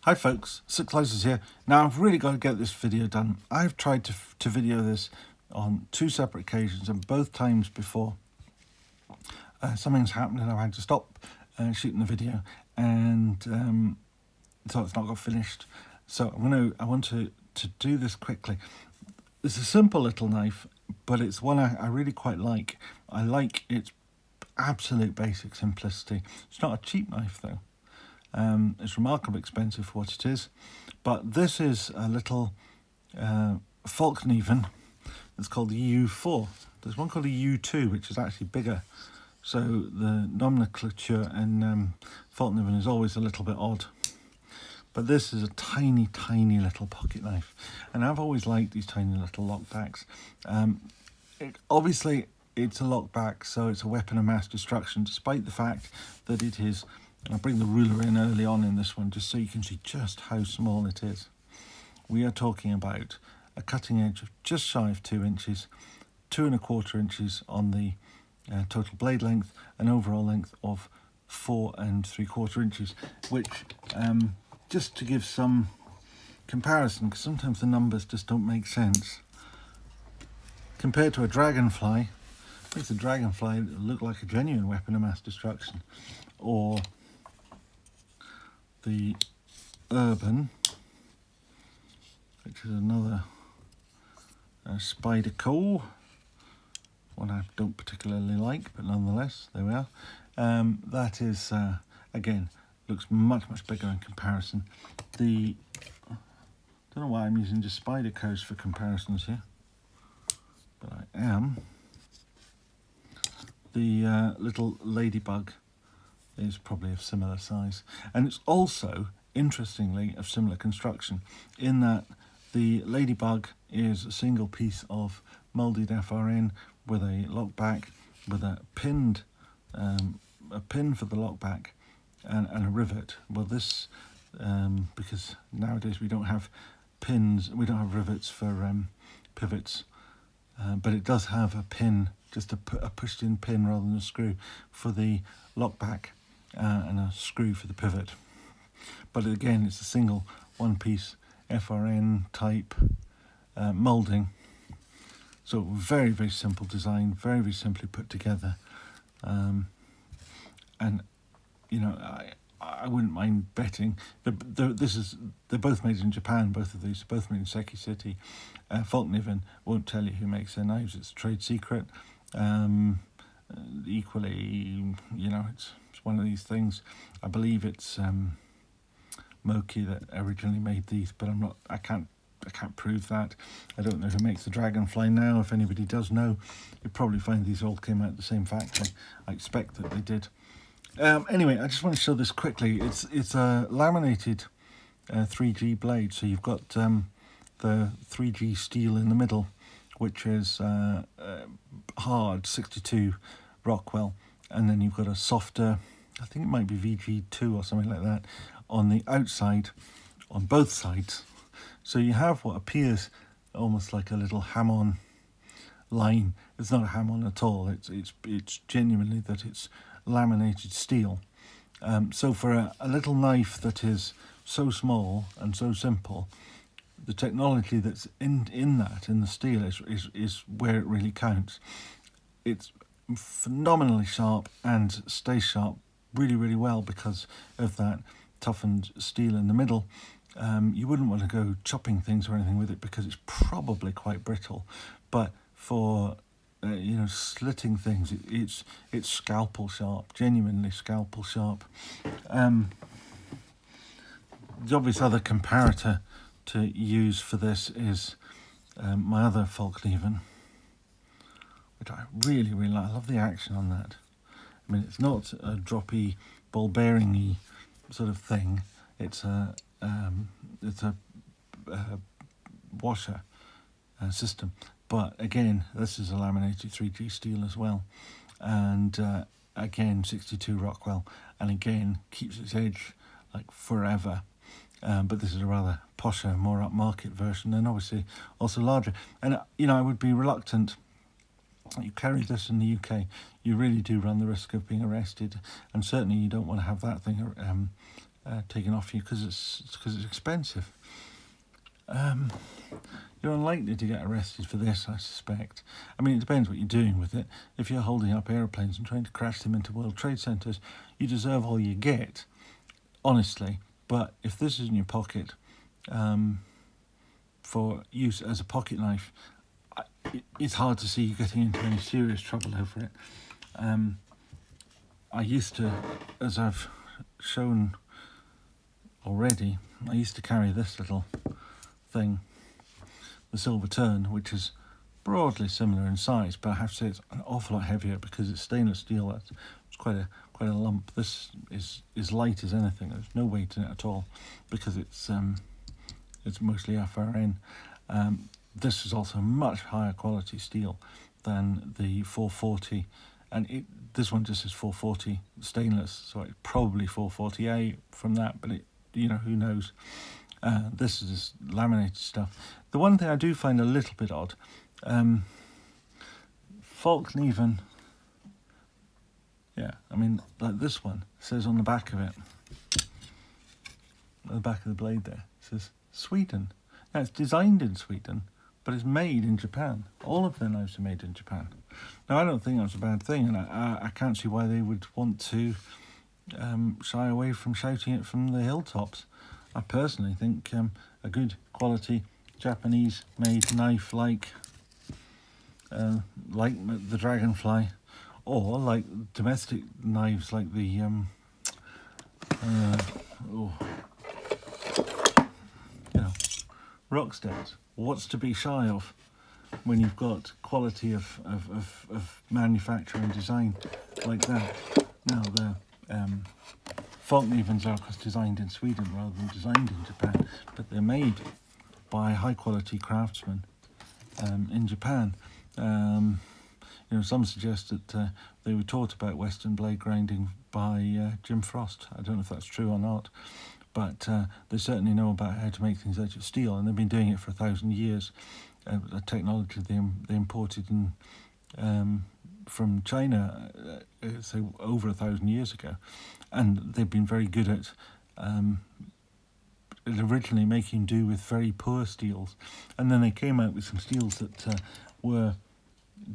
Hi folks, Seki City here. Now I've really got to get this video done. I've tried to video this on 2 separate occasions, and both times before something's happened and I've had to stop shooting the video, and so it's not got finished. So I want to do this quickly. It's a simple little knife, but it's one I really quite like. I like its absolute basic simplicity. It's not a cheap knife though. It's remarkably expensive for what it is, but this is a little Fallkniven. It's called the U4. There's one called a U2, which is actually bigger. So the nomenclature in Fallkniven is always a little bit odd. But this is a tiny, tiny little pocket knife. And I've always liked these tiny little lockbacks. Obviously, it's a lockback, so it's a weapon of mass destruction, despite the fact that it is. I'll bring the ruler in early on in this one, just so you can see just how small it is. We are talking about a cutting edge of just shy of 2 inches, 2¼ inches on the total blade length, and overall length of 4¾ inches, which, just to give some comparison, because sometimes the numbers just don't make sense, compared to a dragonfly, makes a dragonfly look like a genuine weapon of mass destruction, or the Urban, which is another spider coal, one I don't particularly like, but nonetheless, there we are. That is, again, looks much bigger in comparison. Don't know why I'm using just spider coats for comparisons here, but I am. The little ladybug is probably of similar size, and it's also, interestingly, of similar construction, in that the ladybug is a single piece of moulded FRN with a lockback, with a pin for the lockback, and a rivet. Well, this because nowadays we don't have pins, we don't have rivets for pivots, but it does have a pin, just a pushed-in pin rather than a screw for the lockback. And a screw for the pivot. But again, it's a single one-piece FRN type moulding. So very simple design, very simply put together. And you know, I wouldn't mind betting that they're both made in Japan. Both of these are both made in Seki City. Fallkniven won't tell you who makes their knives; it's a trade secret. Equally, you know, it's one of these things. I believe it's Moki that originally made these, but I can't prove that. I don't know who makes the dragonfly now. If anybody does know, you'll probably find these all came out of the same factory. I expect that they did. Anyway, I just want to show this quickly. It's a laminated 3G blade, so you've got the 3G steel in the middle, which is hard 62 Rockwell, and then you've got a softer, I think it might be VG2 or something like that, on the outside, on both sides. So you have what appears almost like a little ham-on line. It's not a ham-on at all. It's genuinely that it's laminated steel. So for a little knife that is so small and so simple, the technology that's in the steel is where it really counts. It's phenomenally sharp and stays sharp really well because of that toughened steel in the middle. You wouldn't want to go chopping things or anything with it because it's probably quite brittle, but for you know, slitting things, it's scalpel sharp, genuinely scalpel sharp. The obvious other comparator to use for this is my other Fallkniven, which I really like. I love the action on that. I mean, it's not a droppy, ball bearing-y sort of thing. It's a washer system. But again, this is a laminated 3G steel as well, and again 62 Rockwell, and again keeps its edge like forever. But this is a rather posher, more upmarket version, and obviously also larger. And you know, I would be reluctant. You carry this in the UK, you really do run the risk of being arrested, and certainly you don't want to have that thing taken off you because it's expensive. You're unlikely to get arrested for this, I suspect. I mean, it depends what you're doing with it. If you're holding up aeroplanes and trying to crash them into World Trade Centres, you deserve all you get, honestly. But if this is in your pocket for use as a pocket knife, it's hard to see you getting into any serious trouble over it. I used to, as I've shown already, I used to carry this little thing, the Silver Tern, which is broadly similar in size, but I have to say it's an awful lot heavier because it's stainless steel. It's quite a lump. This is light as anything. There's no weight in it at all because it's mostly FRN. This is also much higher quality steel than the 440, and this one just says 440 stainless, so it's probably 440A from that, but who knows. This is just laminated stuff. The one thing I do find a little bit odd, Fallkniven, like this one says on the back of it, on the back of the blade there, it says Sweden. Now it's designed in Sweden, but it's made in Japan. All of their knives are made in Japan. Now I don't think that's a bad thing, and I can't see why they would want to shy away from shouting it from the hilltops. I personally think a good quality Japanese-made knife like the Dragonfly, or like domestic knives like the Rocksteads. What's to be shy of when you've got quality of manufacture and design like that? Now the Fallknivens are of course designed in Sweden rather than designed in Japan, but they're made by high quality craftsmen in Japan. Some suggest that they were taught about Western blade grinding by Jim Frost. I don't know if that's true or not, but they certainly know about how to make things out of steel, and they've been doing it for 1,000 years. A technology they imported from China, say over 1,000 years ago, and they've been very good at originally making do with very poor steels, and then they came out with some steels that were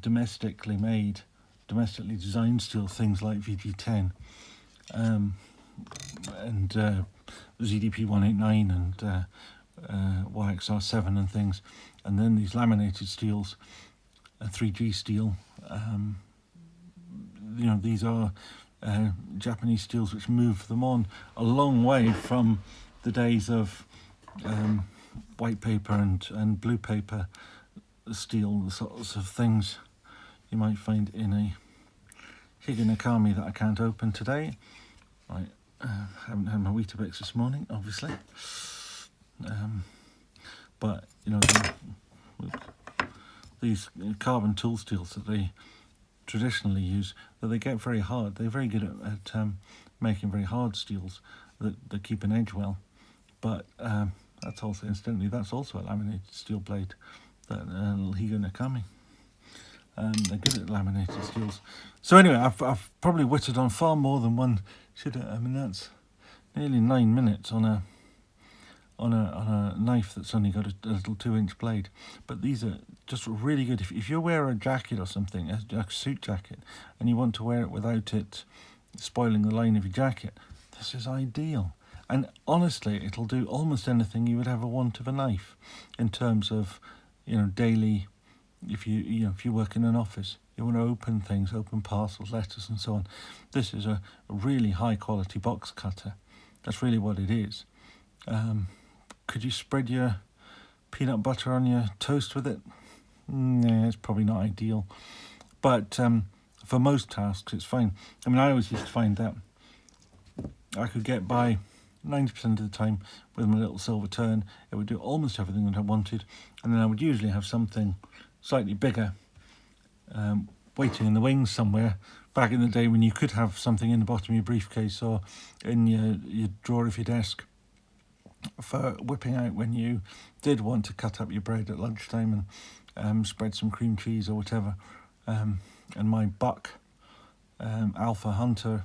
domestically made, domestically designed steels, things like VG10 and ZDP 189 and YXR7 and things, and then these laminated steels, 3G steel. These are Japanese steels which move them on a long way from the days of white paper and blue paper steel, the sorts of things you might find in a Higanakami that I can't open today. I haven't had my Weetabix this morning, obviously. But these carbon tool steels that they traditionally use, that they get very hard. They're very good at making very hard steels that keep an edge well. But that's also, incidentally, that's also a laminated steel blade, that Higanakami. They're good at laminated steels. So anyway, I've probably whittled on far more than one. That's nearly 9 minutes on a knife that's only got a little 2-inch blade. But these are just really good. If you wear a jacket or something, a suit jacket, and you want to wear it without it spoiling the line of your jacket, this is ideal. And honestly, it'll do almost anything you would ever want of a knife in terms of, daily. If you work in an office, you want to open things, open parcels, letters, and so on. This is a really high quality box cutter. That's really what it is. Could you spread your peanut butter on your toast with it? Nah, it's probably not ideal. But for most tasks, it's fine. I always used to find that I could get by 90% of the time with my little Silver Tern. It would do almost everything that I wanted, and then I would usually have something slightly bigger waiting in the wings somewhere. Back in the day when you could have something in the bottom of your briefcase or in your drawer of your desk for whipping out when you did want to cut up your bread at lunchtime and spread some cream cheese or whatever. And my Buck Alpha Hunter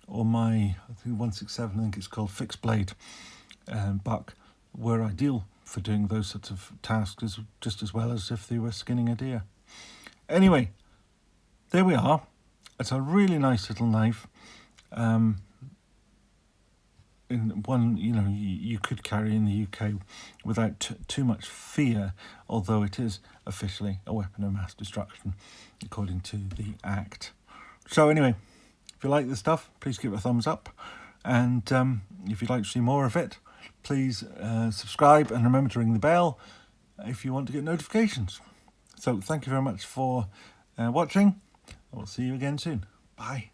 or my, I think 167, I think it's called, fixed blade buck were ideal for doing those sorts of tasks just as well as if they were skinning a deer. Anyway, there we are. It's a really nice little knife. In one, you could carry in the UK without too much fear, although it is officially a weapon of mass destruction, according to the Act. So anyway, if you like this stuff, please give it a thumbs up. And if you'd like to see more of it, please subscribe and remember to ring the bell if you want to get notifications. So thank you very much for watching. I will see you again soon. Bye.